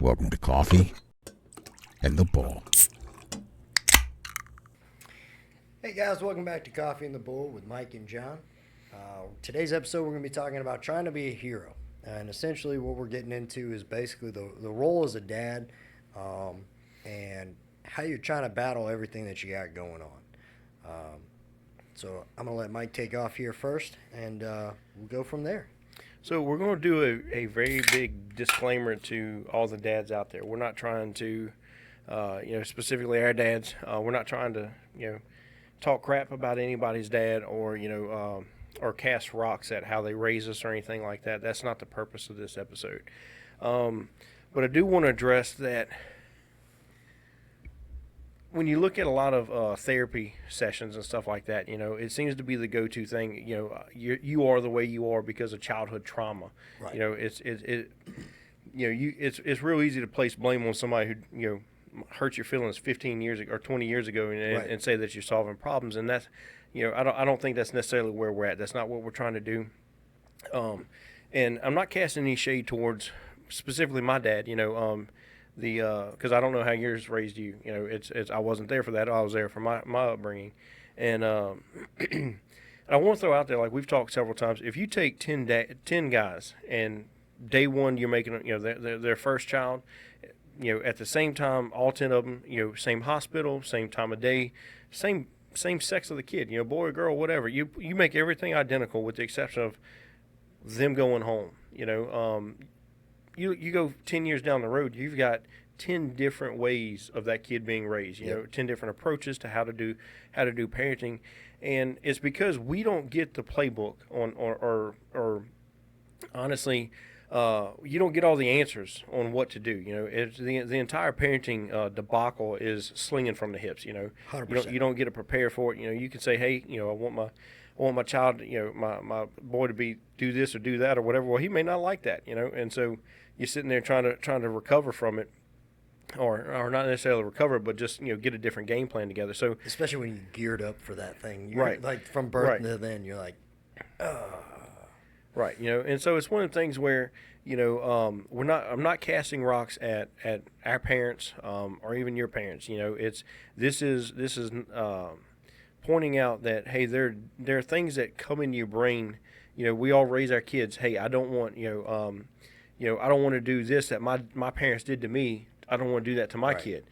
Welcome to Coffee and the Bull. Hey guys, welcome back to Coffee and the Bull with Mike and John. Today's episode we're going to be talking about trying to be a hero. And essentially what we're getting into is basically the role as a dad and how you're trying to battle everything that you got going on. So I'm going to let Mike take off here first and we'll go from there. So we're going to do a very big disclaimer to all the dads out there. We're not trying to, specifically our dads, we're not trying to, talk crap about anybody's dad or, or cast rocks at how they raise us or anything like that. That's not the purpose of this episode. But I do want to address that when you look at a lot of therapy sessions and stuff like that, it seems to be the go-to thing. You are the way you are because of childhood trauma. Right. It's real easy to place blame on somebody who hurt your feelings 15 years ago or 20 years ago and say that you're solving problems, and that's I don't think that's necessarily where we're at. That's not what we're trying to do. And I'm not casting any shade towards specifically my dad. Because I don't know how yours raised you. It's I wasn't there for that. I was there for my upbringing, and I want to throw out there, like we've talked several times. If you take 10 guys and day one you're making their first child, at the same time, all 10 of them, same hospital, same time of day, same sex of the kid, boy or girl, whatever. You make everything identical with the exception of them going home. You go 10 years down the road, you've got 10 different ways of that kid being raised, 10 different approaches to how to do parenting. And it's because we don't get the playbook or honestly, you don't get all the answers on what to do. It's the entire parenting debacle is slinging from the hips. 100%. You don't get to prepare for it. You can say, hey, I want my child, my boy to do this or do that or whatever. Well, he may not like that, and so you're sitting there trying to recover from it, or not necessarily recover, but just get a different game plan together. So especially when you geared up for that thing, right, like from birth to then, you're like, right, and so it's one of the things where I'm not casting rocks at our parents or even your parents. This is pointing out that, hey, there are things that come into your brain. We all raise our kids. Hey, I don't want I don't want to do this that my parents did to me. I don't want to do that to my kid.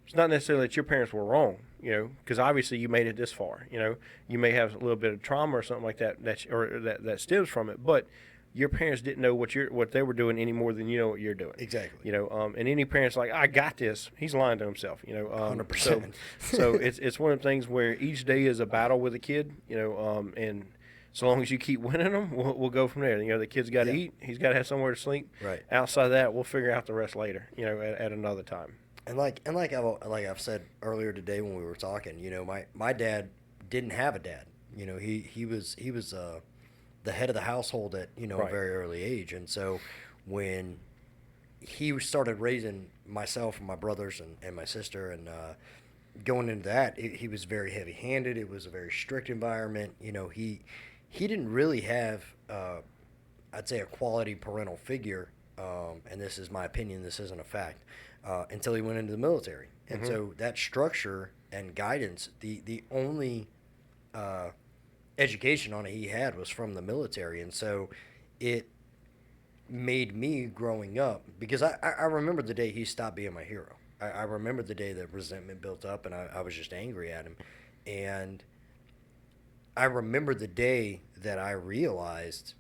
It's not necessarily that your parents were wrong, because obviously you made it this far. You may have a little bit of trauma or something like that that stems from it, but your parents didn't know what they were doing any more than you know what you're doing. Exactly. And any parent's like, I got this. He's lying to himself. 100%. So it's one of the things where each day is a battle with a kid. And so long as you keep winning them, we'll go from there. The kid's got to eat. He's got to have somewhere to sleep. Right. Outside of that, we'll figure out the rest later. At another time. And like I've said earlier today when we were talking, my dad didn't have a dad. He was the head of the household at a very early age, and so when he started raising myself and my brothers and my sister and going into that, he was very heavy-handed. It was a very strict environment. He didn't really have I'd say a quality parental figure, and this is my opinion. This isn't a fact. Until he went into the military. And so that structure and guidance, the only education on it he had was from the military. And so it made me growing up, because I remember the day he stopped being my hero. I remember the day that resentment built up and I was just angry at him. And I remember the day that I realized,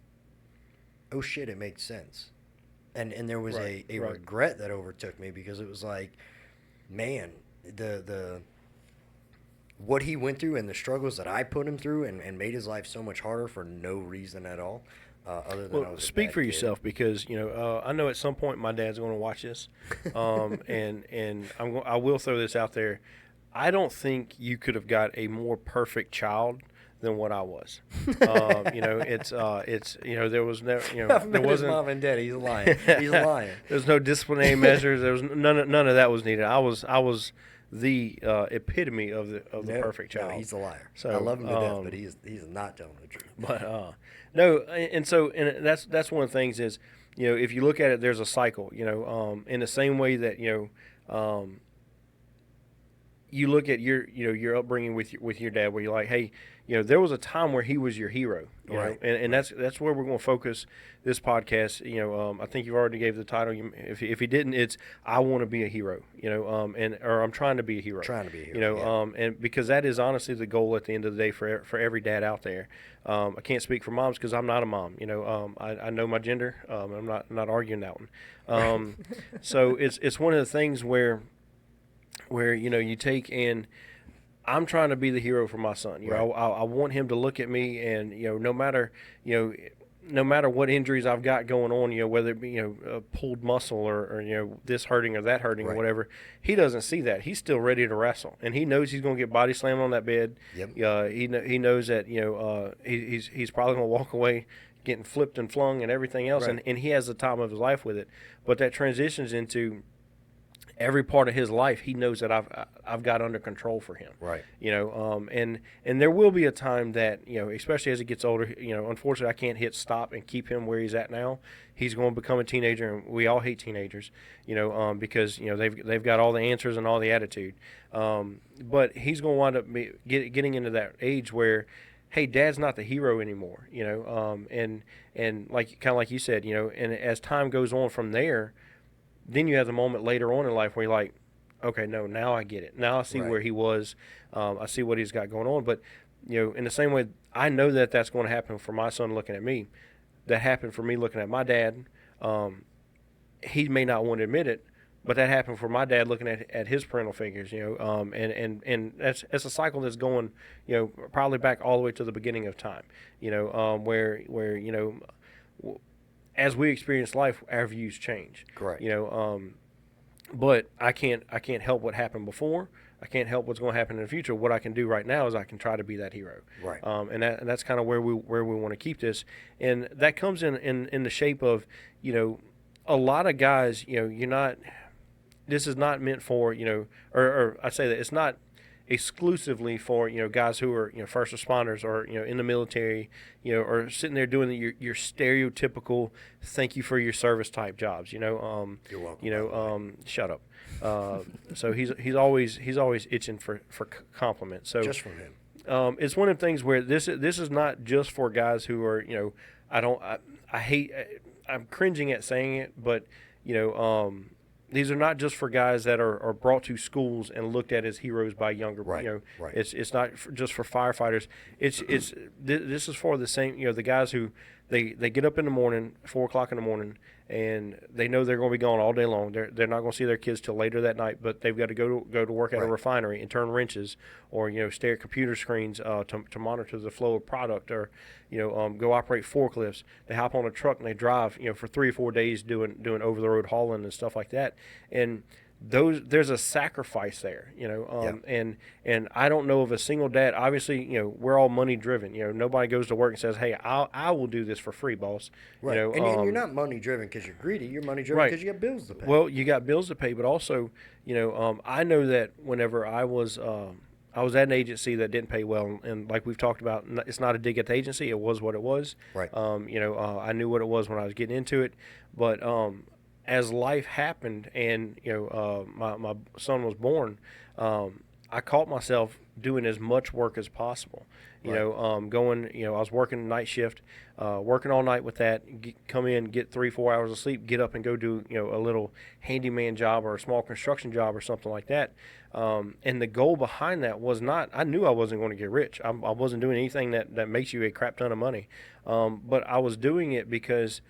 oh shit, it makes sense. And there was a regret that overtook me, because it was like, man, the what he went through and the struggles that I put him through and made his life so much harder for no reason at all. Other than I was speak for yourself, because I know at some point my dad's going to watch this, and I will throw this out there. I don't think you could have got a more perfect child than what I was. It's there was never, there wasn't mom and dad. He's lying. He's lying. There's no disciplinary measures. There was none of that was needed. I was the epitome of the perfect child. No, he's a liar. So I love him to death, but he's not telling the truth. But no, and that's one of the things is, if you look at it, there's a cycle, in the same way that, you look at your upbringing with your dad, where you're like, hey, there was a time where he was your hero, right. and that's where we're going to focus this podcast. I think you've already gave the title. If he didn't, it's I want to be a hero, or I'm trying to be a hero. Trying to be a hero, and because that is honestly the goal at the end of the day for every dad out there. I can't speak for moms because I'm not a mom. I know my gender. I'm not arguing that one. So it's one of the things where you take and I'm trying to be the hero for my son. Right. I want him to look at me and no matter what injuries I've got going on, whether it be a pulled muscle or this hurting or that hurting, right, or whatever, he doesn't see that. He's still ready to wrestle, and he knows he's going to get body slammed on that bed. Yep. He knows that he's probably going to walk away getting flipped and flung and everything else, right, and he has the time of his life with it. But that transitions into every part of his life. He knows that I've got under control for him. Right. And there will be a time that, especially as he gets older, unfortunately I can't hit stop and keep him where he's at now. He's going to become a teenager, and we all hate teenagers, because, they've got all the answers and all the attitude. But he's going to wind up getting into that age where, hey, Dad's not the hero anymore, and like kind of like you said, and as time goes on from there, then you have the moment later on in life where you're like, okay, no, now I get it. Now I see where he was. I see what he's got going on. But, in the same way, I know that that's going to happen for my son looking at me. That happened for me looking at my dad. He may not want to admit it, but that happened for my dad looking at his parental figures, and that's a cycle that's going, probably back all the way to the beginning of time, where as we experience life, our views change. Correct. But I can't help what happened before. I can't help what's going to happen in the future. What I can do right now is I can try to be that hero. Right. And that's kind of where we want to keep this, and that comes in the shape of, a lot of guys. You're not. This is not meant for or I say that it's not exclusively for guys who are first responders or in the military, or sitting there doing your stereotypical thank you for your service type jobs. You're welcome. Shut up. So he's always itching for compliments. So just from him. It's one of the things where this is not just for guys who are I hate, I'm cringing at saying it, but these are not just for guys that are brought to schools and looked at as heroes by younger. Right. Right. It's not just for firefighters. This is for the same. The guys who they get up in the morning, 4 o'clock in the morning, and they know they're going to be gone all day long. They're not going to see their kids till later that night, but they've got to go to work at a refinery and turn wrenches, or stare at computer screens to monitor the flow of product, or go operate forklifts. They hop on a truck and they drive for 3 or 4 days doing over the road hauling and stuff like that. And there's a sacrifice there, and I don't know of a single dad. Obviously, we're all money driven. Nobody goes to work and says, "Hey, I will do this for free, boss." Right. And you're not money driven because you're greedy. You're money driven because you got bills to pay. Well, you got bills to pay, but also, I know that whenever I was at an agency that didn't pay well, and like we've talked about, it's not a dig at the agency. It was what it was. Right. I knew what it was when I was getting into it, but as life happened and my son was born, I caught myself doing as much work as possible. Going, I was working night shift, working all night with that. Come in, get 3-4 hours of sleep, get up and go do a little handyman job or a small construction job or something like that. And the goal behind that was not. I knew I wasn't going to get rich. I wasn't doing anything that makes you a crap ton of money. But I was doing it because,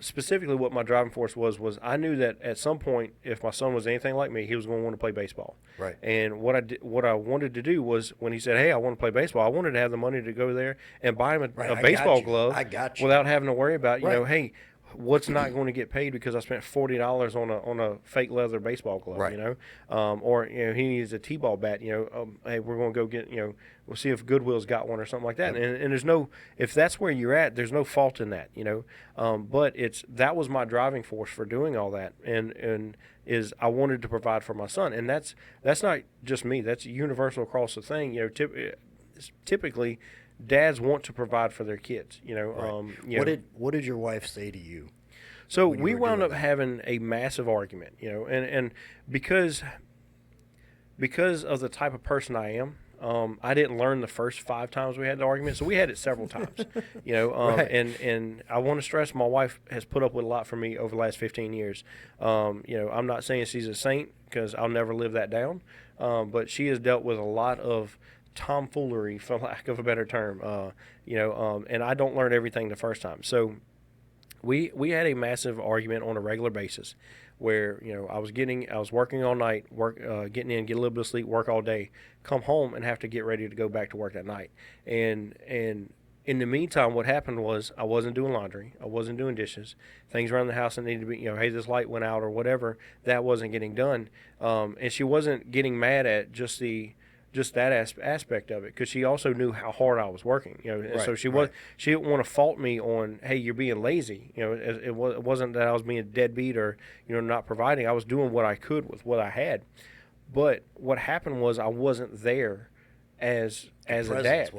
specifically what my driving force was I knew that at some point, if my son was anything like me, he was going to want to play baseball. Right. And what I wanted to do was, when he said, "Hey, I want to play baseball," I wanted to have the money to go there and buy him a baseball glove without having to worry about, hey, what's not going to get paid because I spent $40 on a fake leather baseball glove, right. Or he needs a t-ball bat, hey, we're going to go get, we'll see if Goodwill's got one or something like that. And there's no, if that's where you're at, there's no fault in that, but that was my driving force for doing all that. And is I wanted to provide for my son. And that's not just me, that's universal across the thing. Typically dads want to provide for their kids. What did your wife say to you? So we wound up having a massive argument, and because of the type of person I am, I didn't learn the first 5 times we had the argument, so we had it several times, Right. and I want to stress my wife has put up with a lot for me over the last 15 years. I'm not saying she's a saint because I'll never live that down, but she has dealt with a lot of tomfoolery, for lack of a better term, and I don't learn everything the first time. So we had a massive argument on a regular basis where, I was working all night, getting in, get a little bit of sleep, work all day, come home and have to get ready to go back to work that night. And in the meantime, what happened was I wasn't doing laundry, I wasn't doing dishes, things around the house that needed to be, hey, this light went out or whatever, that wasn't getting done. And she wasn't getting mad at just that aspect of it, because she also knew how hard I was working, and so she didn't want to fault me on, hey, you're being lazy, it wasn't that I was being a deadbeat or not providing. I was doing what I could with what I had, but what happened was I wasn't there as a dad.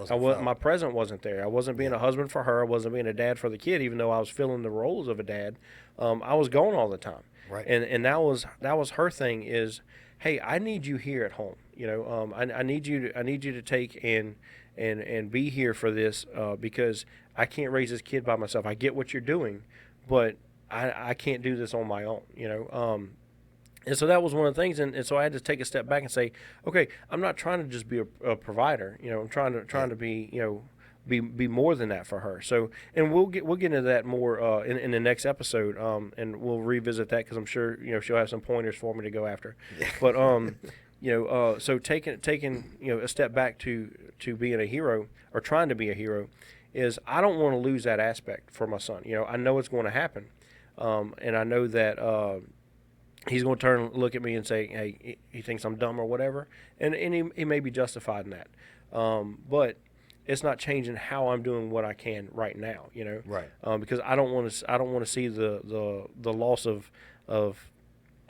My presence wasn't there. I wasn't being a husband for her. I wasn't being a dad for the kid, even though I was filling the roles of a dad. I was gone all the time, and that was her thing is, hey, I need you here at home. I need you to take and be here for this, because I can't raise this kid by myself. I get what you're doing, but I can't do this on my own. And so that was one of the things, and so I had to take a step back and say, okay, I'm not trying to just be a provider. I'm trying to be be more than that for her. So, and we'll get into that more in the next episode, and we'll revisit that because I'm sure she'll have some pointers for me to go after. Yeah. But so taking a step back to being a hero or trying to be a hero is I don't want to lose that aspect for my son. I know it's going to happen, and I know that he's going to turn and look at me and say, hey, he thinks I'm dumb or whatever, and he may be justified in that, but it's not changing how I'm doing what I can right now, Right. Because I don't want to see the loss of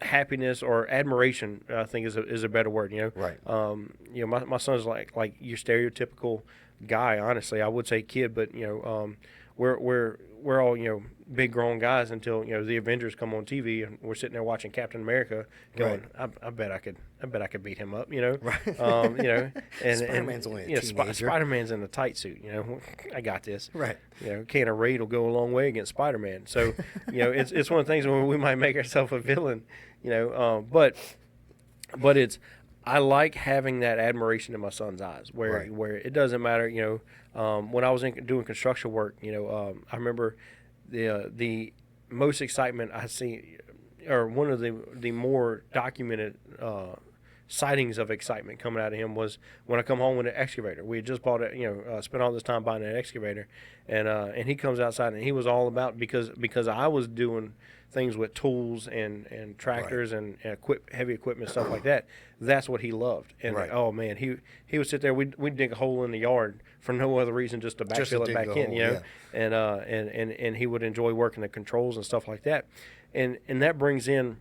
happiness or admiration, I think is a better word, Right. My son's like your stereotypical guy, honestly. I would say kid, but we're all big grown guys until the Avengers come on TV and we're sitting there watching Captain America going, right. I bet I could beat him up, Right. And Spider-Man's only a teenager. Spider-Man's in a tight suit, I got this, right. Can of Raid will go a long way against Spider-Man. So it's one of the things where we might make ourselves a villain, but it's, I like having that admiration in my son's eyes where it doesn't matter, when I was doing construction work, I remember the most excitement I see, or one of the more documented sightings of excitement coming out of him was when I come home with an excavator. We had just bought it, spent all this time buying an excavator, and he comes outside and he was all about, because I was doing things with tools and tractors and heavy equipment, stuff like that. That's what he loved. And oh man, he would sit there. We'd dig a hole in the yard for no other reason, just to backfill it back in, yeah. And he would enjoy working the controls and stuff like that. And that brings in,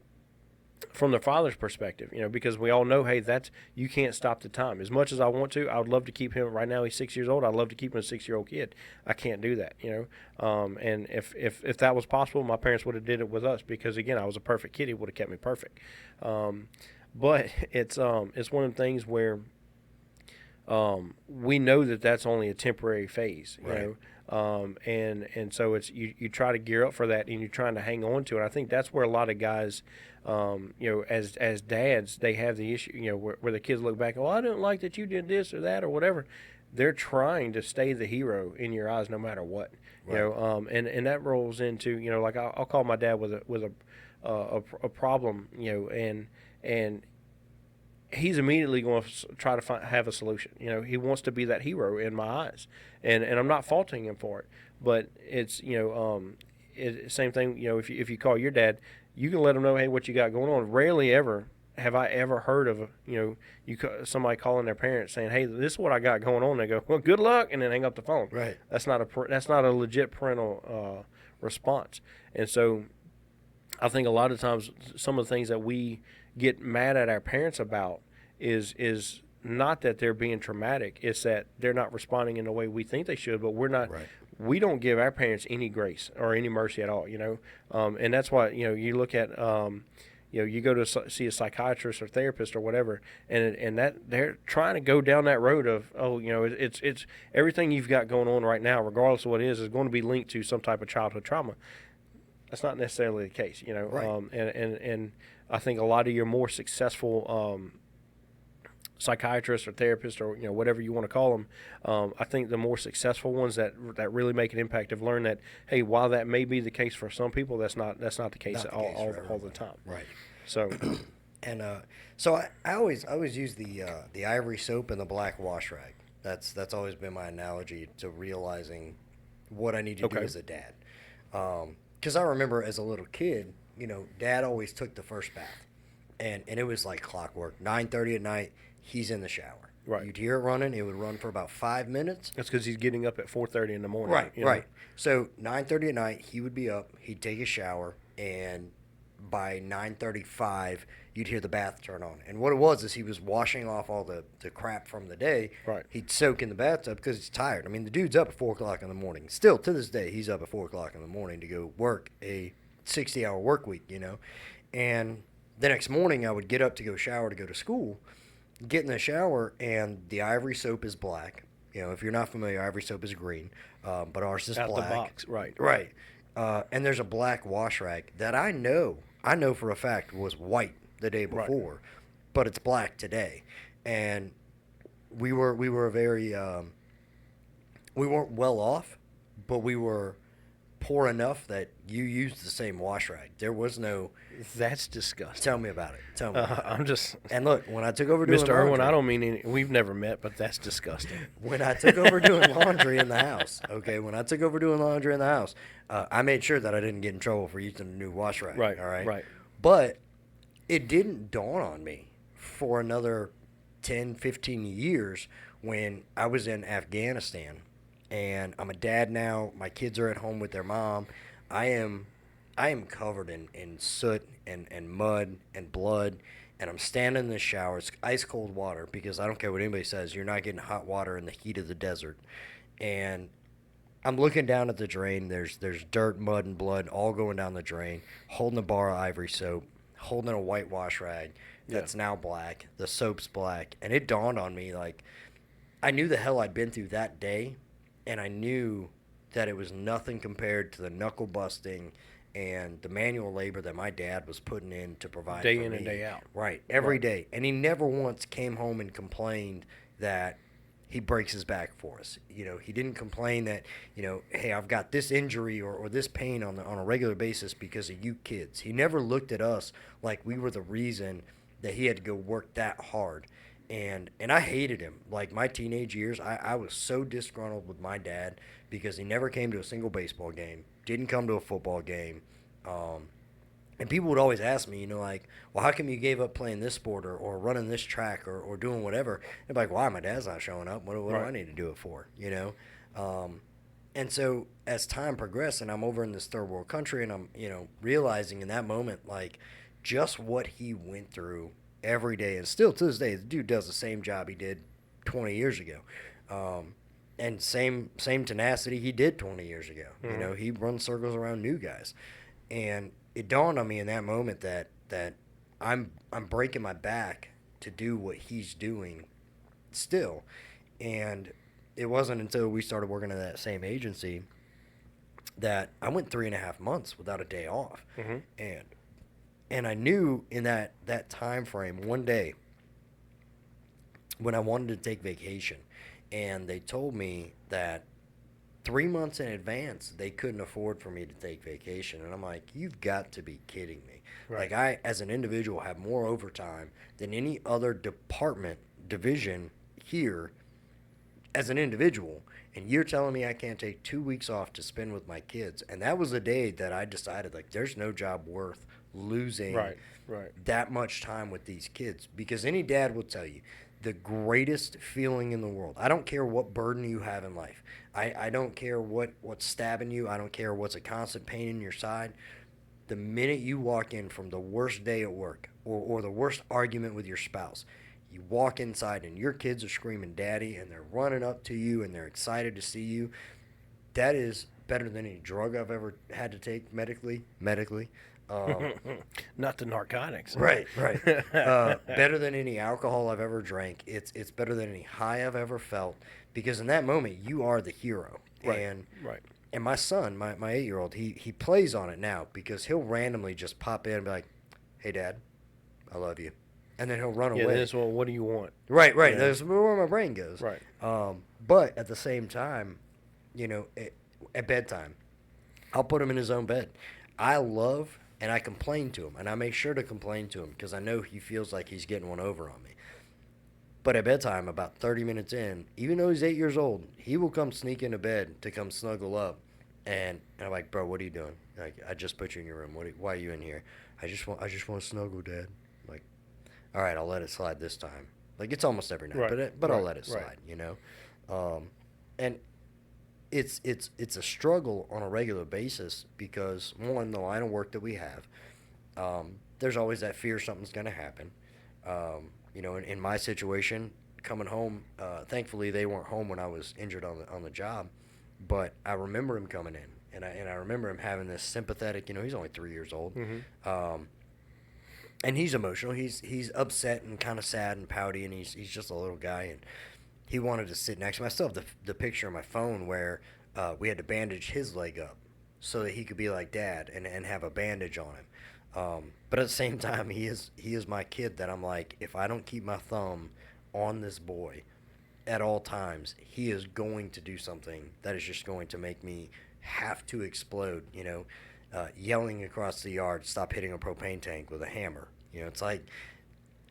from the father's perspective, because we all know, hey, you can't stop the time. As much as I want to, I would love to keep him. Right now he's 6 years old. I'd love to keep him a 6-year-old kid. I can't do that, and if that was possible, my parents would have did it with us, because again, I was a perfect kid. He would have kept me perfect. But it's one of the things where we know that that's only a temporary phase, and so it's you try to gear up for that, and you're trying to hang on to it. I think that's where a lot of guys, as dads, they have the issue, where the kids look back, well, I didn't like that you did this or that or whatever. They're trying to stay the hero in your eyes no matter what, and that rolls into, like I'll call my dad with a problem, and he's immediately going to try to have a solution. He wants to be that hero in my eyes, and I'm not faulting him for it. But it's same thing. If you call your dad, you can let him know, hey, what you got going on. Rarely ever have I ever heard of somebody calling their parents saying, hey, this is what I got going on. They go, well, good luck, and then hang up the phone. Right. That's not a legit parental response. And so I think a lot of times some of the things that we get mad at our parents about is not that they're being traumatic, it's that they're not responding in the way we think they should, but we're not. Right. We don't give our parents any grace or any mercy at all, and that's why you look at you go to see a psychiatrist or therapist or whatever, and that they're trying to go down that road of it's everything you've got going on right now, regardless of what it is going to be linked to some type of childhood trauma. That's not necessarily the case, Right. And I think a lot of your more successful psychiatrists or therapists or whatever you want to call them, I think the more successful ones that really make an impact have learned that, hey, while that may be the case for some people, that's not the case all the time. Right. So And so I always use the ivory soap and the black wash rag. That's always been my analogy to realizing what I need to do as a dad. Because I remember as a little kid, Dad always took the first bath, and it was like clockwork. 9:30 at night, he's in the shower. Right. You'd hear it running. It would run for about 5 minutes. that's because he's getting up at 4:30 in the morning. Right, right. So 9:30 at night, he would be up. He'd take a shower, and by 9:35, you'd hear the bath turn on. And what it was is he was washing off all the crap from the day. Right. He'd soak in the bathtub because he's tired. I mean, the dude's up at 4 o'clock in the morning. Still, to this day, he's up at 4 o'clock in the morning to go work a 60-hour work week, And the next morning, I would get up to go shower to go to school, get in the shower, and the ivory soap is black. If you're not familiar, ivory soap is green, but ours is Out black. the box, right. Right. And there's a black wash rag that I know for a fact was white the day before, but it's black today. And we were very we weren't well off, but we were poor enough that you used the same wash rag. There was no. That's disgusting. Tell me about it. Tell me. About I'm it. just. And look, when I took over doing Mr. Irwin, laundry, I don't mean any. We've never met, but that's disgusting. when I took over doing laundry in the house, I made sure that I didn't get in trouble for using a new wash rag. Right. All right. Right. But it didn't dawn on me for another 10, 15 years when I was in Afghanistan, and I'm a dad now. My kids are at home with their mom. I am covered in soot and mud and blood, and I'm standing in the shower. It's ice cold water because I don't care what anybody says. You're not getting hot water in the heat of the desert. And I'm looking down at the drain. There's dirt, mud, and blood all going down the drain, holding a bar of ivory soap, holding a white wash rag that's now black. The soap's black. And it dawned on me, like, I knew the hell I'd been through that day, and I knew that it was nothing compared to the knuckle busting and the manual labor that my dad was putting in to provide Day for in me. and day out. Right, every day. And he never once came home and complained that he breaks his back for us. He didn't complain that, hey, I've got this injury or this pain on a regular basis because of you kids. He never looked at us like we were the reason that he had to go work that hard. And I hated him. Like, my teenage years, I was so disgruntled with my dad because he never came to a single baseball game, didn't come to a football game. And people would always ask me, like, well, how come you gave up playing this sport or running this track or doing whatever? They're like, why? My dad's not showing up. What do I need to do it for, And so as time progressed and I'm over in this third world country and I'm, realizing in that moment, like, just what he went through every day. And still to this day, the dude does the same job he did 20 years ago. And same tenacity he did 20 years ago. Mm-hmm. He runs circles around new guys. And it dawned on me in that moment that I'm breaking my back to do what he's doing still. And it wasn't until we started working at that same agency that I went 3.5 months without a day off. Mm-hmm. And I knew in that time frame, one day, when I wanted to take vacation, and they told me that 3 months in advance, they couldn't afford for me to take vacation. And I'm like, you've got to be kidding me. Right. Like, I, as an individual, have more overtime than any other division here as an individual. And you're telling me I can't take 2 weeks off to spend with my kids. And that was the day that I decided, like, there's no job worth losing that much time with these kids. Because any dad will tell you, the greatest feeling in the world, I don't care what burden you have in life. I don't care what's stabbing you. I don't care what's a constant pain in your side. The minute you walk in from the worst day at work or the worst argument with your spouse, you walk inside and your kids are screaming daddy and they're running up to you and they're excited to see you. That is better than any drug I've ever had to take medically. Not the narcotics. Right. Better than any alcohol I've ever drank. It's better than any high I've ever felt, because in that moment you are the hero. And my son, my 8-year-old, he plays on it now, because he'll randomly just pop in and be like, "Hey, Dad, I love you," and then he'll run away. That's, well, what do you want? Right. Yeah. That's where my brain goes. Right. But at the same time, at bedtime, I'll put him in his own bed. I love and I complain to him, and I make sure to complain to him because I know he feels like he's getting one over on me. But at bedtime, about 30 minutes in, even though he's 8 years old, he will come sneak into bed to come snuggle up. And I'm like, "Bro, what are you doing?" Like, "I just put you in your room. Why are you in here?" I just want to snuggle, Dad." I'm like, "All right, I'll let it slide this time." Like, it's almost every night, but I'll let it slide, And it's a struggle on a regular basis because, one, the line of work that we have, there's always that fear something's going to happen. In my situation, coming home, thankfully they weren't home when I was injured on the job, but I remember him coming in, and I remember him having this sympathetic. He's only 3 years old, and he's emotional. He's upset and kind of sad and pouty, and he's just a little guy, and he wanted to sit next to me. I still have the picture on my phone where we had to bandage his leg up so that he could be like Dad and have a bandage on him. But at the same time, he is my kid that I'm like, if I don't keep my thumb on this boy at all times, he is going to do something that is just going to make me have to explode, yelling across the yard, "Stop hitting a propane tank with a hammer." It's like,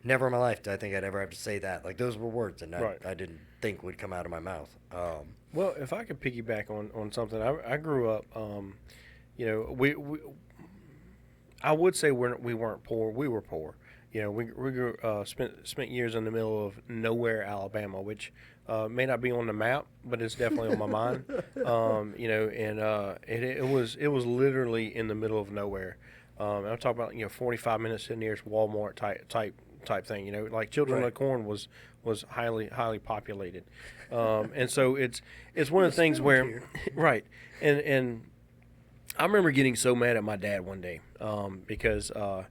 never in my life did I think I'd ever have to say that. Like, those were words that I didn't think would come out of my mouth. Well, if I could piggyback on something, I grew up, we I would say we weren't poor. We were poor. We grew, spent years in the middle of nowhere, Alabama, which may not be on the map, but it's definitely on my mind. It was literally in the middle of nowhere. I'm talking about 45 minutes to the nearest Walmart type thing. Like Children of the Corn was highly populated, and so it's one of the things where and I remember getting so mad at my dad one day because I'm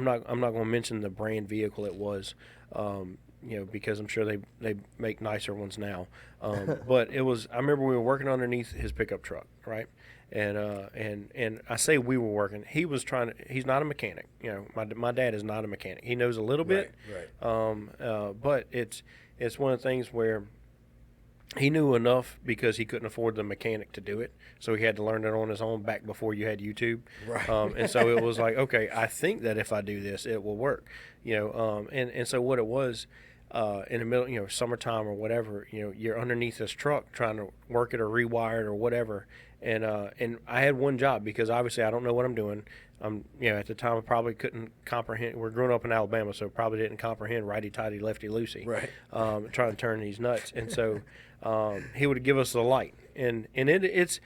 not going to mention the brand vehicle it was, because I'm sure they make nicer ones now, but it was. I remember we were working underneath his pickup truck, right? And I say we were working. He was trying to. He's not a mechanic. My dad is not a mechanic. He knows a little bit, but it's one of the things where he knew enough because he couldn't afford the mechanic to do it, so he had to learn it on his own back before you had YouTube. Right. And so it was like, okay, I think that if I do this, it will work. And so what it was. In the middle, summertime or whatever, you're underneath this truck trying to work it or rewire it or whatever. And I had one job because obviously I don't know what I'm doing. At the time I probably couldn't comprehend. We're growing up in Alabama, so probably didn't comprehend righty-tighty, lefty-loosey. Right. Trying to turn these nuts. And so he would give us the light. And it's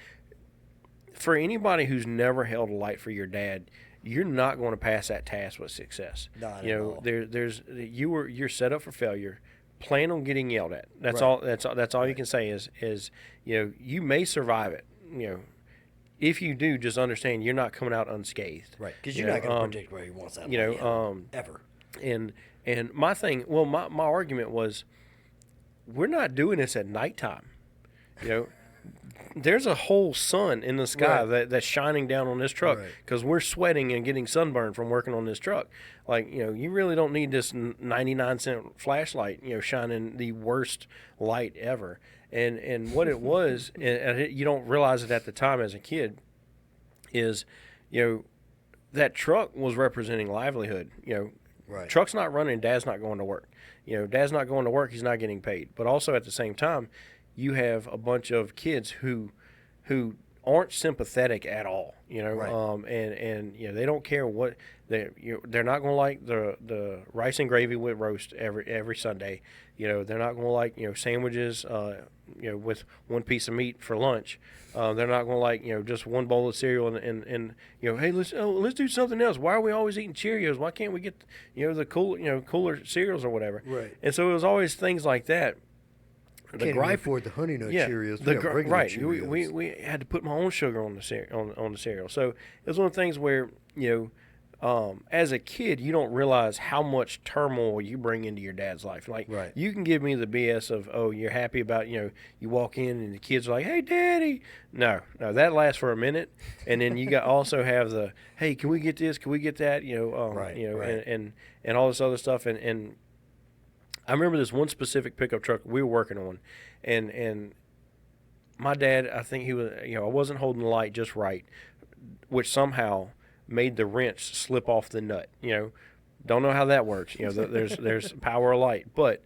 for anybody who's never held a light for your dad, you're not going to pass that task with success. Not at all. You're set up for failure. Plan on getting yelled at. That's all. That's all you can say is you may survive it. If you do, just understand you're not coming out unscathed. Right. Because you're not going to predict where he wants that. Ever. And my thing. Well, my argument was, we're not doing this at nighttime. There's a whole sun in the sky that's shining down on this truck because we're sweating and getting sunburned from working on this truck. Like, you really don't need this 99-cent flashlight, shining the worst light ever. And what it was, and you don't realize it at the time as a kid, is, that truck was representing livelihood. Truck's not running, Dad's not going to work. Dad's not going to work, he's not getting paid. But also at the same time, you have a bunch of kids who aren't sympathetic at all, Right. and they don't care what they're not going to like the rice and gravy with roast every Sunday. They're not going to like sandwiches with one piece of meat for lunch. They're not going to like just one bowl of cereal and hey, let's do something else. Why are we always eating Cheerios? Why can't we get the cooler cereals or whatever? Right. And so it was always things like that. Can't even afford the Honey Nut Cheerios. Right. Cheerios. We had to put my own sugar on the cereal. So it was one of the things where as a kid, you don't realize how much turmoil you bring into your dad's life. Like, Right. you can give me the BS of, oh, you're happy about, you walk in and the kids are like, hey, Daddy. No, that lasts for a minute. And then you also have the, hey, can we get this? Can we get that? Right. And all this other stuff. And I remember this one specific pickup truck we were working on. And my dad, I think he was, I wasn't holding the light just right, which somehow made the wrench slip off the nut. Don't know how that works. There's power of light, but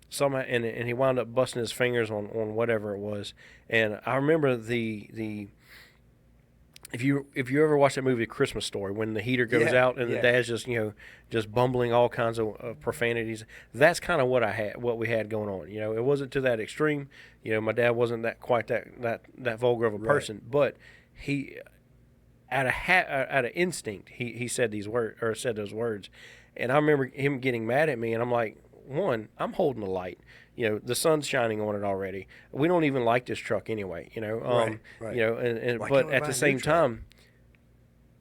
somehow, and he wound up busting his fingers on whatever it was. And I remember the if you ever watch that movie Christmas Story, when the heater goes out and the dad's just bumbling all kinds of profanities, that's kind of what we had going on. It wasn't to that extreme. My dad wasn't quite that vulgar of a person, but he out of instinct he said those words, and I remember him getting mad at me, and I'm like, one, I'm holding the light. The sun's shining on it already. We don't even like this truck anyway. Right. But at the same time,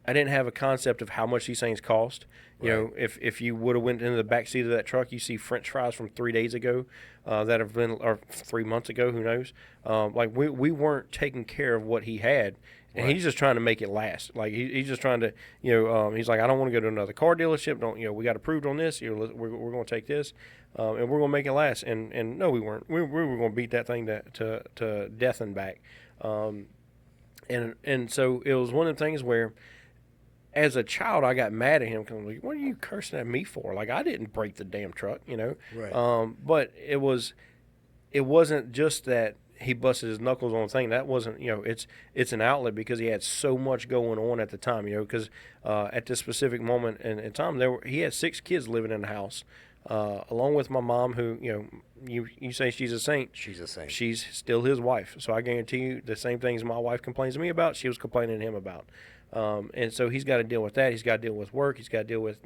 I didn't have a concept of how much these things cost. If you would have went into the back seat of that truck, you see French fries from 3 days ago that have been, or 3 months ago, who knows? We weren't taking care of what he had. And he's just trying to make it last. Like he's just trying to, he's like, I don't want to go to another car dealership. We got approved on this. We're going to take this, and we're going to make it last. And no, we weren't. We were going to beat that thing to death and back. And so it was one of the things where, as a child, I got mad at him because I'm like, what are you cursing at me for? Like, I didn't break the damn truck, Right. But it wasn't just that he busted his knuckles on the thing. That wasn't, it's an outlet because he had so much going on at the time, because at this specific moment in time, he had 6 kids living in the house, along with my mom, who, you say she's a saint. She's a saint. She's still his wife. So I guarantee you the same things my wife complains to me about, she was complaining to him about. And so he's got to deal with that. He's got to deal with work. He's got to deal with,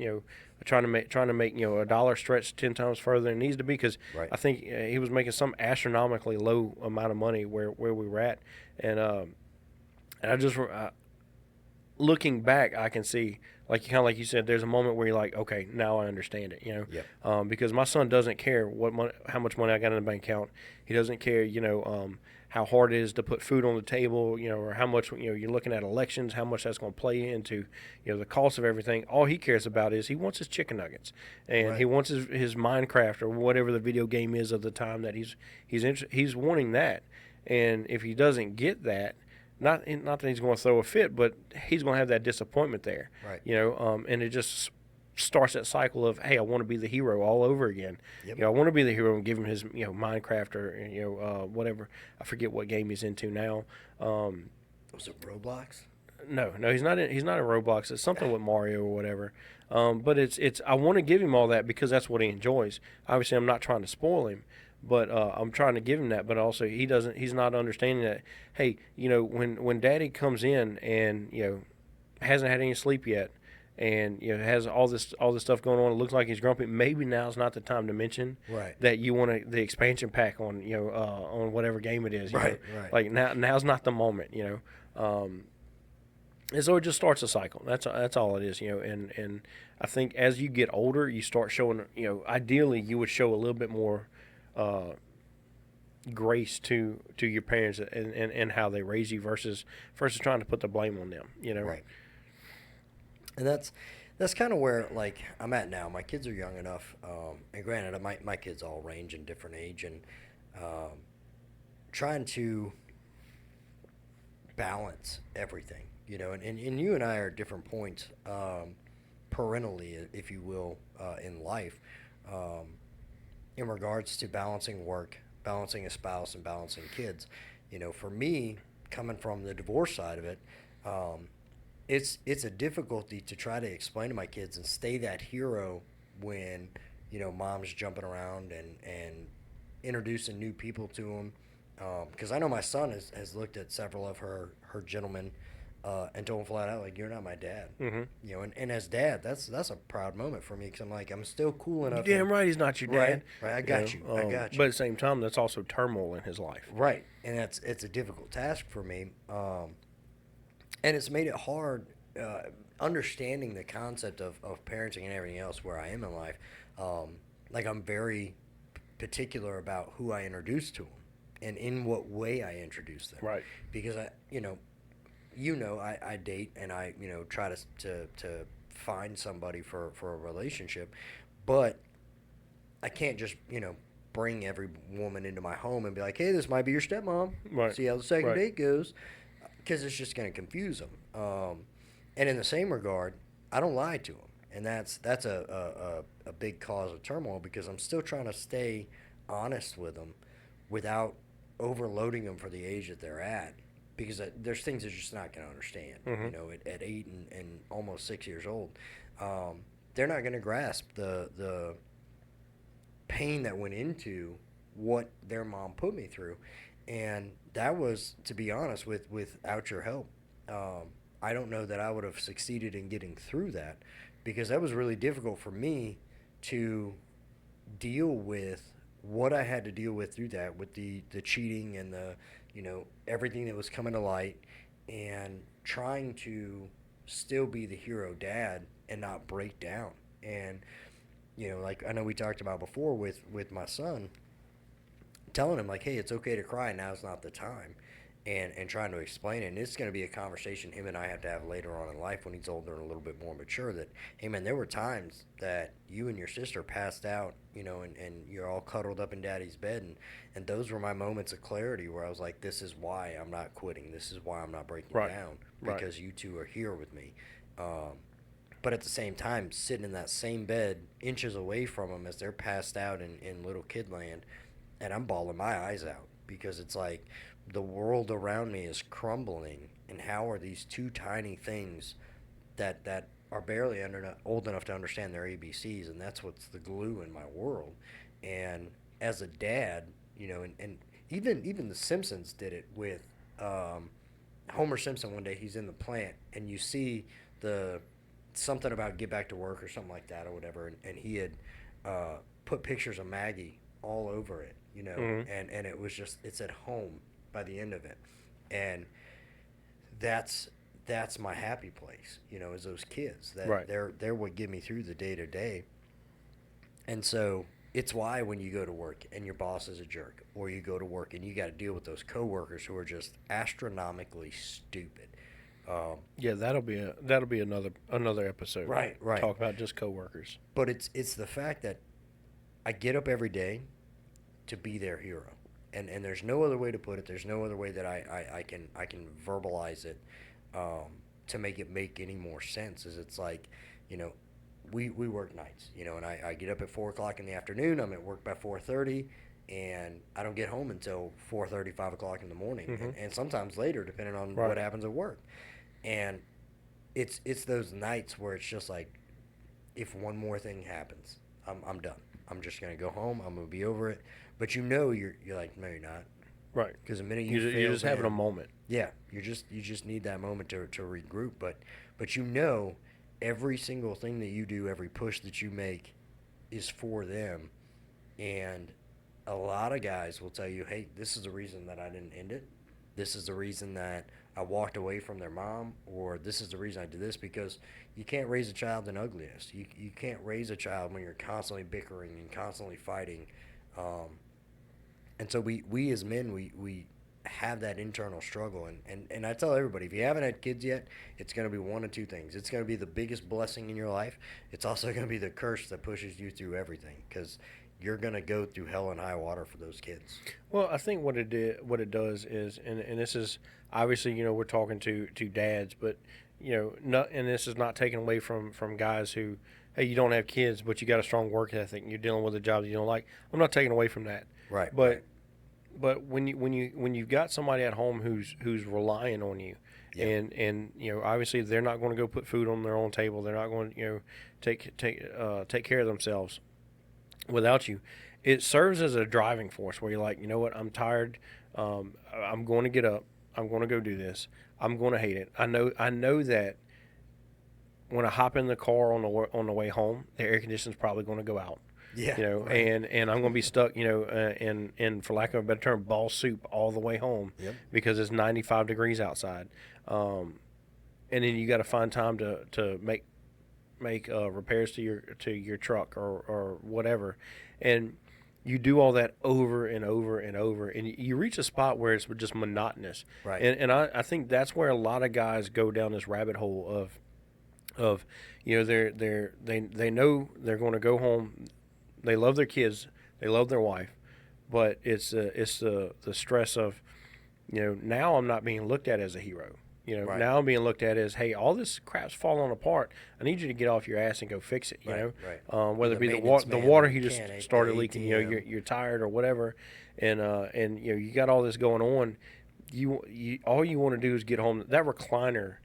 trying to make a dollar stretch 10 times further than it needs to be, because Right. I think he was making some astronomically low amount of money where we were at, and I just looking back, I can see, like you said, there's a moment where you're like, okay, now I understand it, Yep. because my son doesn't care how much money I got in the bank account. He doesn't care, how hard it is to put food on the table, or how much, you're looking at elections, how much that's going to play into, the cost of everything. All he cares about is he wants his chicken nuggets, and Right. he wants his Minecraft or whatever the video game is of the time that he's wanting that. And if he doesn't get that, not that he's going to throw a fit, but he's going to have that disappointment there, Right. and it just starts that cycle of, hey, I want to be the hero all over again. Yep. I want to be the hero and give him his, Minecraft or, whatever. I forget what game he's into now. Was it Roblox? No, he's not in Roblox. It's something with Mario or whatever. But it's I want to give him all that because that's what he enjoys. Obviously, I'm not trying to spoil him, but I'm trying to give him that. But also, he's not understanding that, hey, when Daddy comes in and, hasn't had any sleep yet, and has all this stuff going on, it looks like he's grumpy. Maybe now's not the time to mention Right. that you want the expansion pack on on whatever game it is. Right. Like now's not the moment. And so it just starts a cycle. That's all it is. And I think as you get older, you start showing. Ideally, you would show a little bit more grace to your parents and how they raise you versus trying to put the blame on them. Right. And that's kind of where, like, I'm at now. My kids are young enough, and granted, my kids all range in different age, and trying to balance everything, and you and I are at different points, parentally, if you will, in life, in regards to balancing work, balancing a spouse, and balancing kids. For me, coming from the divorce side of it, it's a difficulty to try to explain to my kids and stay that hero when, mom's jumping around and introducing new people to them. Because I know my son has looked at several of her gentlemen and told him flat out, like, you're not my dad. Mm-hmm. And as dad, that's a proud moment for me, because I'm like, I'm still cool enough. You're damn right he's not your dad. Right, I got you. I got you. But at the same time, that's also turmoil in his life. Right, and it's a difficult task for me. And it's made it hard understanding the concept of parenting and everything else where I am in life. Like, I'm very particular about who I introduce to them and in what way I introduce them. Right. Because I date, and I try to find somebody for a relationship, but I can't just bring every woman into my home and be like, hey, this might be your stepmom. Right. See how the second Right. date goes, because it's just going to confuse them. And in the same regard, I don't lie to them, and that's a big cause of turmoil, because I'm still trying to stay honest with them without overloading them for the age that they're at, because there's things they're just not going to understand. Mm-hmm. At 8 and almost 6 years old, they're not going to grasp the pain that went into what their mom put me through, and that was, to be honest, without your help, I don't know that I would have succeeded in getting through that, because that was really difficult for me to deal with what I had to deal with through that, with the cheating and the everything that was coming to light, and trying to still be the hero dad and not break down. And like I know we talked about before with my son, telling him, like, hey, it's okay to cry, now's not the time, and trying to explain it. And it's going to be a conversation him and I have to have later on in life when he's older and a little bit more mature, that, hey, man, there were times that you and your sister passed out, and you're all cuddled up in daddy's bed, and those were my moments of clarity where I was like, this is why I'm not quitting, this is why I'm not breaking Right. down, Right. because you two are here with me. But at the same time, sitting in that same bed inches away from them as they're passed out in little kid land, and I'm bawling my eyes out, because it's like the world around me is crumbling, and how are these two tiny things that are barely old enough to understand their ABCs, and that's what's the glue in my world. And as a dad, and even the Simpsons did it with Homer Simpson. One day he's in the plant, and you see something about get back to work or something like that or whatever, and he had put pictures of Maggie all over it, Mm-hmm. and it was just, it's at home by the end of it. And that's my happy place, is those kids that Right. they're what get me through the day to day. And so it's why when you go to work and your boss is a jerk, or you go to work and you got to deal with those coworkers who are just astronomically stupid. Yeah, that'll be another episode. Right. Talk about just coworkers. But it's the fact that I get up every day to be their hero, and there's no other way to put it. There's no other way that I can verbalize it to make it make any more sense. Is it's like, we work nights, and I get up at 4:00 in the afternoon. I'm at work by 4:30, and I don't get home until 4:30, 5 o'clock in the morning, Mm-hmm. and sometimes later, depending on Right. what happens at work. And it's those nights where it's just like, if one more thing happens, I'm done. I'm just gonna go home. I'm gonna be over it. But you're like, no, you're not. Right. Because the minute You're just having a moment. Yeah, you just need that moment to regroup. But every single thing that you do, every push that you make, is for them. And a lot of guys will tell you, hey, this is the reason that I didn't end it. This is the reason that I walked away from their mom, or this is the reason I did this, because you can't raise a child in ugliness. You can't raise a child when you're constantly bickering and constantly fighting. And so we as men, we have that internal struggle. And I tell everybody, if you haven't had kids yet, it's going to be one of two things. It's going to be the biggest blessing in your life. It's also going to be the curse that pushes you through everything, because you're going to go through hell and high water for those kids. Well, I think what it does is, and this is obviously, we're talking to dads, but and this is not taken away from guys who, hey, you don't have kids, but you got a strong work ethic and you're dealing with a job that you don't like. I'm not taking away from that. Right. But but when you've got somebody at home who's relying on you, Yeah. and obviously they're not going to go put food on their own table. They're not going to take care of themselves without you. It serves as a driving force where you're like, you know what, I'm tired. I'm going to get up. I'm going to go do this. I'm going to hate it. I know that when I hop in the car on the way home, the air conditioning's probably going to go out. Yeah. Right. and I'm going to be stuck, in for lack of a better term, ball soup all the way home. Yep. Because it's 95 degrees outside. And then you got to find time to make repairs to your truck or whatever, and you do all that over and over and over, and you reach a spot where it's just monotonous. Right. And I think that's where a lot of guys go down this rabbit hole of they know they're going to go home. They love their kids, they love their wife, but it's the stress of, now I'm not being looked at as a hero. Right. Now I'm being looked at as, hey, all this crap's falling apart. I need you to get off your ass and go fix it. Right. Whether it be the water heater started leaking, you're tired or whatever, and you got all this going on. You all you want to do is get home. That recliner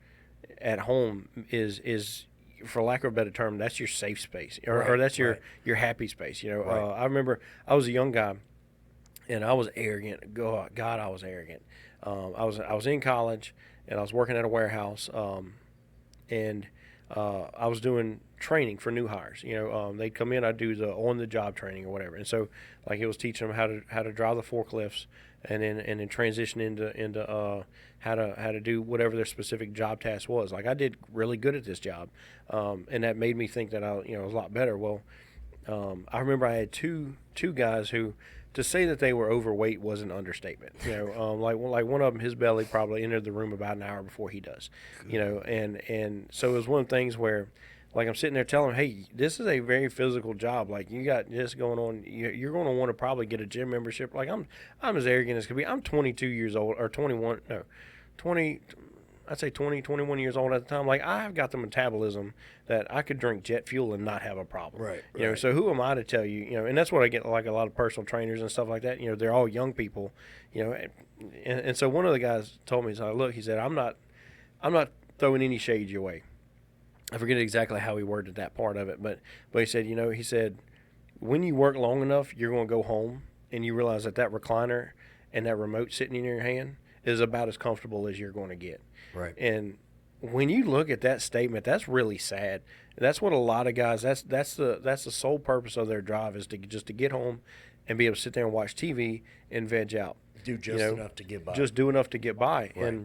at home is, for lack of a better term, that's your safe space, or that's your happy space. I remember I was a young guy, and I was arrogant. God, I was arrogant. I was in college, and I was working at a warehouse, and I was doing training for new hires. They'd come in, I'd do the on-the-job training or whatever, and so like it was teaching them how to drive the forklifts, and then transition into how to do whatever their specific job task was. Like I did really good at this job, and that made me think that I was a lot better. Well, I remember I had two guys who, to say that they were overweight was an understatement. Like one of them, his belly probably entered the room about an hour before he does. And so it was one of the things where, like, I'm sitting there telling them, hey, this is a very physical job. Like, you got this going on. You're going to want to probably get a gym membership. Like, I'm as arrogant as could be. I'm 22 years old, or 21. No, 20. I'd say 20, 21 years old at the time. Like, I've got the metabolism that I could drink jet fuel and not have a problem. Right. So who am I to tell you, and that's what I get, like a lot of personal trainers and stuff like that. They're all young people, and so one of the guys told me, look, he said, I'm not throwing any shade your way. I forget exactly how he worded that part of it, but he said, when you work long enough, you're going to go home and you realize that recliner and that remote sitting in your hand is about as comfortable as you're going to get. Right. And when you look at that statement, that's really sad. That's what a lot of guys, that's the sole purpose of their drive, is to get home and be able to sit there and watch TV and veg out. Do just enough to get by. Just do enough to get by. Right.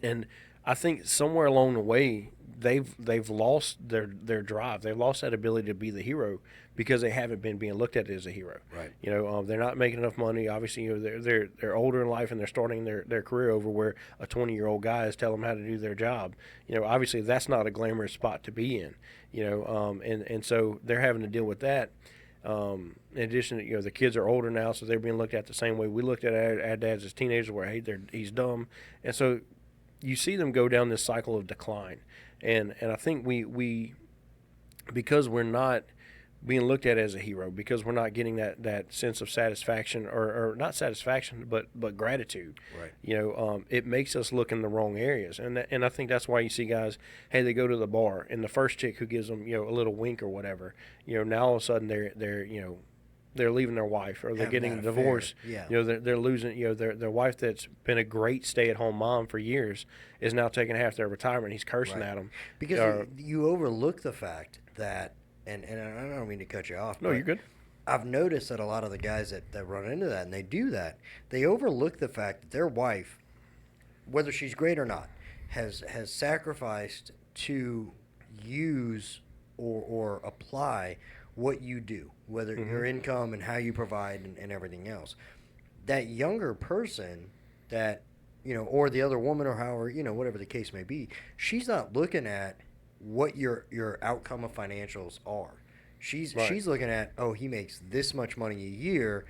And I think somewhere along the way, they've lost their drive. They've lost that ability to be the hero because they haven't been being looked at as a hero. Right. They're not making enough money. Obviously, they're older in life and they're starting their career over, where a 20-year-old guy is telling them how to do their job. Obviously that's not a glamorous spot to be in. And so they're having to deal with that. In addition, the kids are older now, so they're being looked at the same way we looked at our dads as teenagers, where, hey, he's dumb. And so you see them go down this cycle of decline. And I think we because we're not being looked at as a hero, because we're not getting that sense of satisfaction, or not satisfaction, but gratitude. Right. It makes us look in the wrong areas. And I think that's why you see guys, hey, they go to the bar, and the first chick who gives them, a little wink or whatever, now all of a sudden they're leaving their wife, or they're getting a divorce. Yeah. They're losing, their wife that's been a great stay-at-home mom for years is now taking half their retirement. He's cursing Right. at them. Because you overlook the fact that, and I don't mean to cut you off. No, you're good. I've noticed that a lot of the guys that run into that, and they do that, they overlook the fact that their wife, whether she's great or not, has sacrificed to use or apply what you do, whether your income and how you provide and everything else. That younger person that, or the other woman, or however, whatever the case may be, she's not looking at what your outcome of financials are. She's looking at, oh, he makes this much money a year,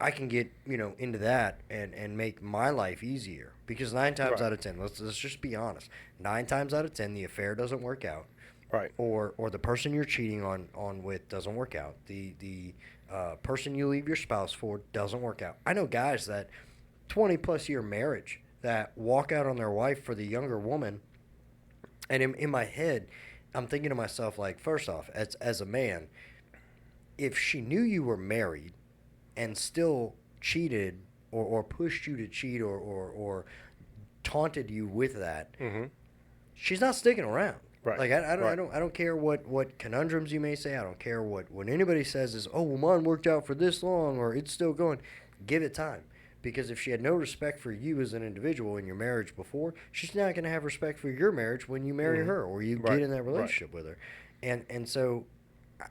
I can get, into that and make my life easier. Because 9 times out of 10, let's just be honest, 9 times out of 10 the affair doesn't work out. Right. Or the person you're cheating on with doesn't work out. The person you leave your spouse for doesn't work out. I know guys that 20 plus year marriage that walk out on their wife for the younger woman. And in my head, I'm thinking to myself, like, first off, as a man, if she knew you were married and still cheated or pushed you to cheat or taunted you with that, she's not sticking around. Right. Like I don't care what conundrums you may say. I don't care what anybody says is, oh, well, mine worked out for this long or it's still going. Give it time. Because if she had no respect for you as an individual in your marriage before, she's not going to have respect for your marriage when you marry her or you get in that relationship with her. And so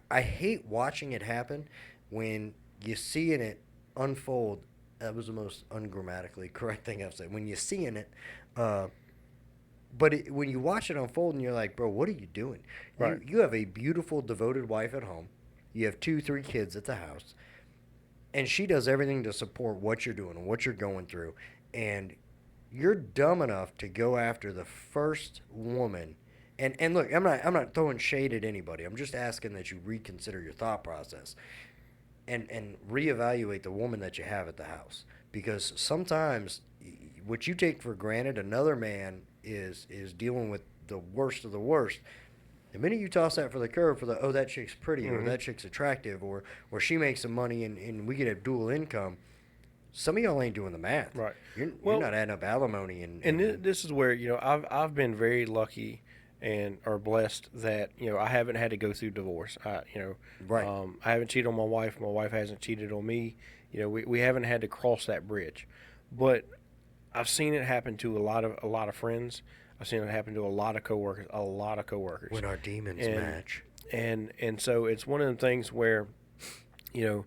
I hate watching it happen when you see it unfold. That was the most ungrammatically correct thing I've said. When you're seeing it, when you watch it unfold and you're like, bro, what are you doing? Right. You have a beautiful, devoted wife at home. You have 2-3 kids at the house. And she does everything to support what you're doing and what you're going through. And you're dumb enough to go after the first woman. And look, I'm not throwing shade at anybody. I'm just asking that you reconsider your thought process and reevaluate the woman that you have at the house. Because sometimes what you take for granted, another man is dealing with the worst of the worst. The minute you toss that for the curve for oh, that chick's pretty or that chick's attractive or she makes some money and we could have dual income, some of y'all ain't doing the math. Right. You're not adding up alimony. And this is where, I've been very lucky or blessed that, I haven't had to go through divorce. I haven't cheated on my wife. My wife hasn't cheated on me. We haven't had to cross that bridge. But I've seen it happen to a lot of friends. I've seen it happen to a lot of coworkers. When our demons match. And so it's one of the things where, the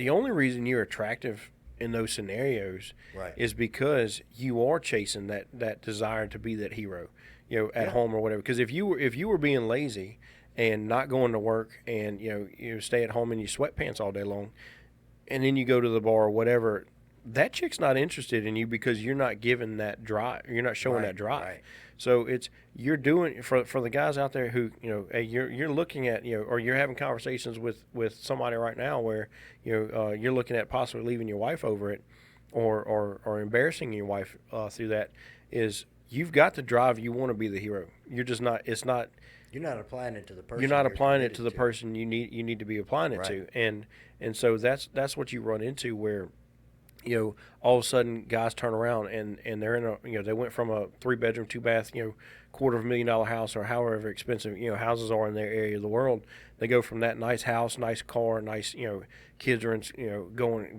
only reason you're attractive in those scenarios is because you are chasing that desire to be that hero, at home or whatever. Because if you were being lazy and not going to work and you stay at home in your sweatpants all day long, and then you go to the bar or whatever, that chick's not interested in you because you're not giving that drive. You're not showing that drive. Right. So you're doing for the guys out there who you're looking at or you're having conversations with somebody right now where you're looking at possibly leaving your wife over it or embarrassing your wife through that is you've got the drive. You want to be the hero. You're just not. It's not. You're not applying it to the person. You're not applying it to the person you need to be applying it to, and so that's what you run into where. All of a sudden guys turn around and they're in a, they went from a 3-bedroom, 2-bath, $250,000 house or however expensive, houses are in their area of the world. They go from that nice house, nice car, nice, kids are in,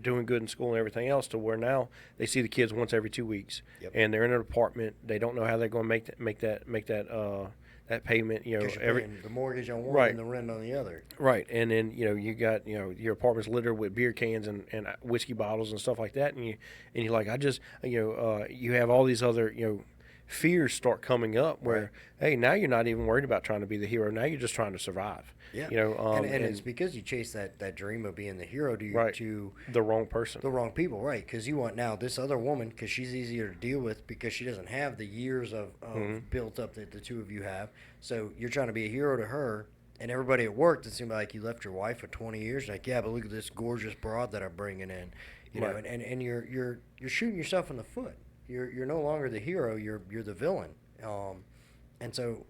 doing good in school and everything else to where now they see the kids once every 2 weeks and they're in an apartment. They don't know how they're going to make that payment, the mortgage on one and the rent on the other. Right. And then, you got, your apartment's littered with beer cans and whiskey bottles and stuff like that. And you're like, you have all these other, fears start coming up where, hey, now you're not even worried about trying to be the hero. Now you're just trying to survive. Yeah. And it's because you chase that dream of being the hero to the wrong person. The wrong people, right. Because you want now this other woman because she's easier to deal with because she doesn't have the years of built up that the two of you have. So you're trying to be a hero to her. And everybody at work, it seemed like you left your wife for 20 years. Like, yeah, but look at this gorgeous broad that I'm bringing in. know, and you're shooting yourself in the foot. You're no longer the hero. You're the villain. And so,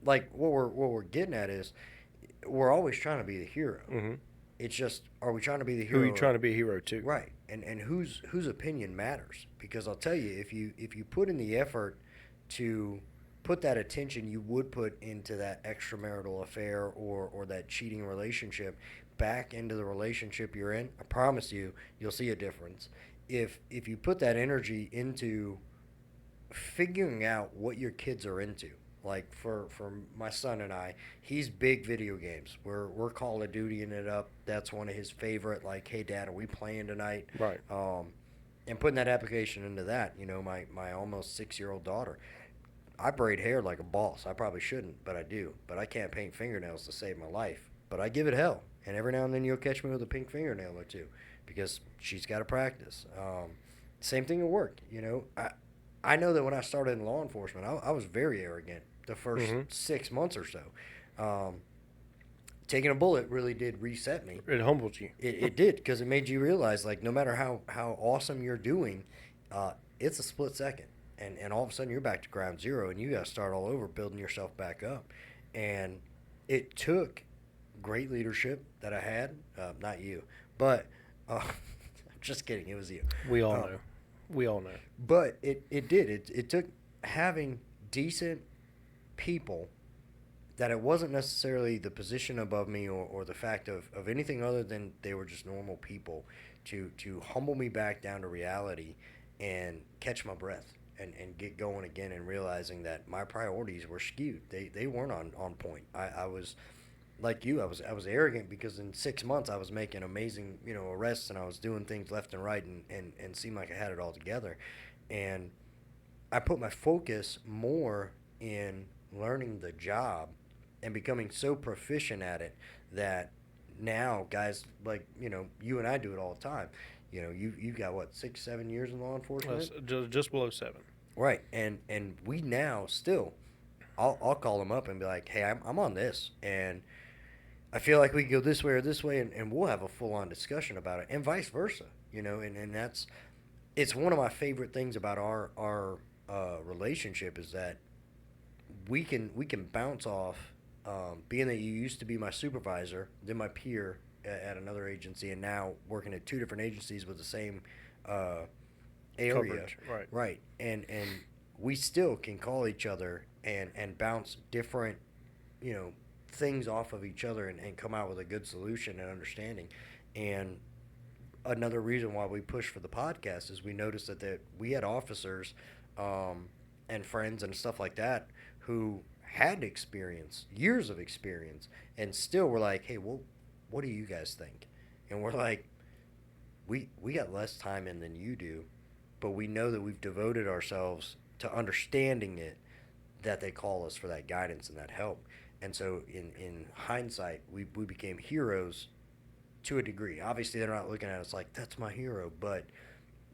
like what we're getting at is, we're always trying to be the hero. Mm-hmm. It's just, are we trying to be the hero? Who are you trying to be a hero to? Right. And whose opinion matters? Because I'll tell you, if you put in the effort to put that attention you would put into that extramarital affair or that cheating relationship back into the relationship you're in, I promise you'll see a difference. If you put that energy into figuring out what your kids are into, like for my son and I, he's big video games. We're Call of Dutying it up. That's one of his favorite. Like, hey, Dad, are we playing tonight? Right. And putting that application into that, my almost 6-year-old daughter, I braid hair like a boss. I probably shouldn't, but I do. But I can't paint fingernails to save my life. But I give it hell. And every now and then you'll catch me with a pink fingernail or two because she's got to practice. Same thing at work. I know that when I started in law enforcement, I was very arrogant the first 6 months or so. taking a bullet really did reset me. It humbled you. It did, because it made you realize, like, no matter how awesome you're doing, it's a split second, and all of a sudden you're back to ground zero, and you got to start all over, building yourself back up. And it took great leadership that I had, not you, but I'm just kidding, it was you. We all know. We all know. But it did. It took having decent people, that it wasn't necessarily the position above me or the fact of anything other than they were just normal people, to humble me back down to reality and catch my breath and get going again, and realizing that my priorities were skewed. They weren't on point. I was like you. I was arrogant, because in 6 months I was making amazing, arrests, and I was doing things left and right, and seemed like I had it all together. And I put my focus more in learning the job and becoming so proficient at it that now guys like, you and I do it all the time. You've got what, 6-7 years in law enforcement? Just below 7. Right. And we now still, I'll call them up and be like, hey, I'm on this, and I feel like we can go this way or this way, and we'll have a full-on discussion about it, and vice versa, and it's one of my favorite things about our relationship, is that we can bounce off, being that you used to be my supervisor, then my peer at another agency, and now working at 2 different agencies with the same area. Coverage, right. Right. And we still can call each other and bounce different, things off of each other, and come out with a good solution and understanding. And another reason why we push for the podcast is we noticed that we had officers and friends and stuff like that who had experience, years of experience, and still were like, hey, well, what do you guys think? And we're like, we got less time in than you do, but we know that we've devoted ourselves to understanding it, that they call us for that guidance and that help. And so in hindsight, we became heroes to a degree. Obviously, they're not looking at us like, that's my hero, but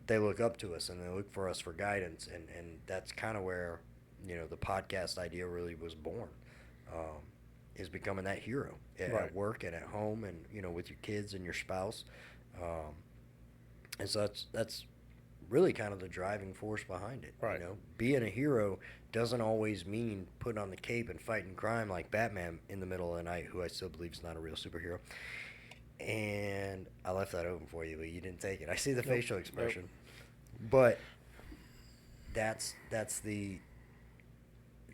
they look up to us and they look for us for guidance. And that's kind of where, the podcast idea really was born, is becoming that hero at work and at home, and, with your kids and your spouse. And so that's really kind of the driving force behind it. Right. Being a hero doesn't always mean putting on the cape and fighting crime like Batman in the middle of the night, who I still believe is not a real superhero. And I left that open for you, but you didn't take it. I see the facial expression. But that's the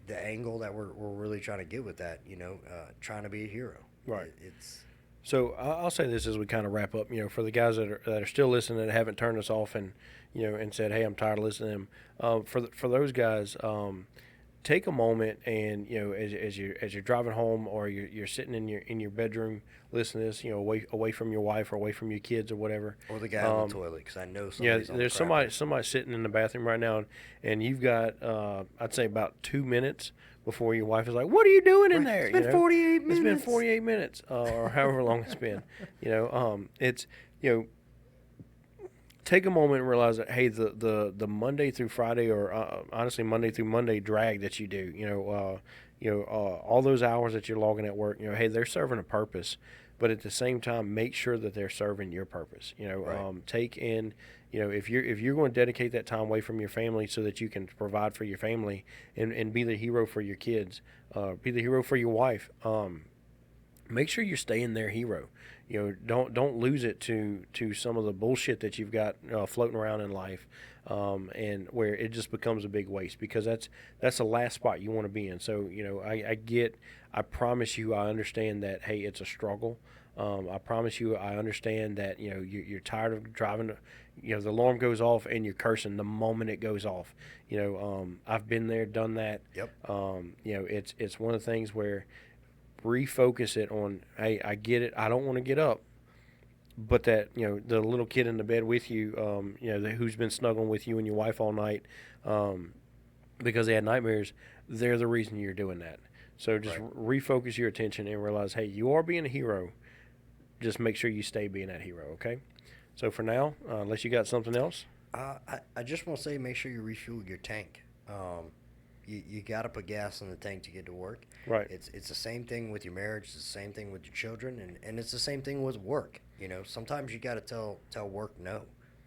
angle that we're really trying to get with that, trying to be a hero. Right. It's So I'll say this as we kind of wrap up, for the guys that are still listening, that haven't turned us off and, and said, hey, I'm tired of listening to them. For those guys, take a moment and, as you're driving home, or you're sitting in your bedroom listening to this, away from your wife or away from your kids or whatever. Or the guy in the toilet, because I know somebody's on the there's somebody sitting in the bathroom right now, and you've got, I'd say about 2 minutes before your wife is like, what are you doing in there? It's been 48 minutes. It's been 48 minutes, or however long it's been. It's, take a moment and realize that, hey, the Monday through Friday, or honestly Monday through Monday drag that you do, all those hours that you're logging at work, hey, they're serving a purpose, but at the same time, make sure that they're serving your purpose. Take in, if you're going to dedicate that time away from your family so that you can provide for your family and be the hero for your kids, be the hero for your wife, make sure you're staying their hero. Don't lose it to some of the bullshit that you've got floating around in life, and where it just becomes a big waste, because that's the last spot you want to be in. So I promise you, I understand that, hey, it's a struggle. I promise you, I understand that you're tired of driving. The alarm goes off and you're cursing the moment it goes off. I've been there, done that. Yep. It's one of the things where refocus it on, hey, I get it, I don't want to get up, but that the little kid in the bed with you, who's been snuggling with you and your wife all night, because they had nightmares, they're the reason you're doing that. So just refocus your attention and realize, hey, you are being a hero. Just make sure you stay being that hero, okay? So for now, unless you got something else, I just want to say, make sure you refuel your tank. you got to put gas in the tank to get to work. Right. It's the same thing with your marriage. It's the same thing with your children, and it's the same thing with work. You know, sometimes you got to tell work no.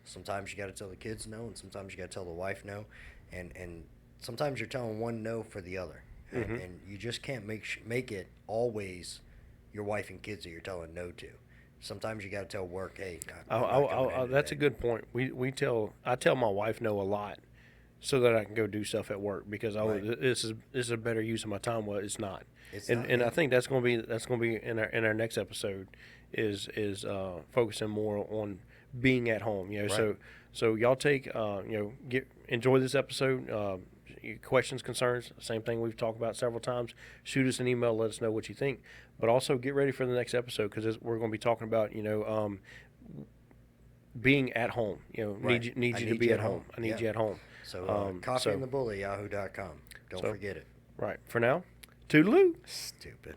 Sometimes you got to tell the kids no, and sometimes you got to tell the wife no, and sometimes you're telling one no for the other, and you just can't make it always your wife and kids that you're telling no to. Sometimes you got to tell work, hey, that's a good point. I tell my wife no a lot, so that I can go do stuff at work because this is a better use of my time. Well, it's not. And I think that's going to be in our next episode is focusing more on being at home. You know, so y'all take enjoy this episode. Questions, concerns, same thing we've talked about several times. Shoot us an email, let us know what you think. But also get ready for the next episode because we're going to be talking about being at home. Need you to be at home. I need you at home. So coffee and the bull at yahoo.com. Don't forget it. Right. For now, toodaloo. Stupid.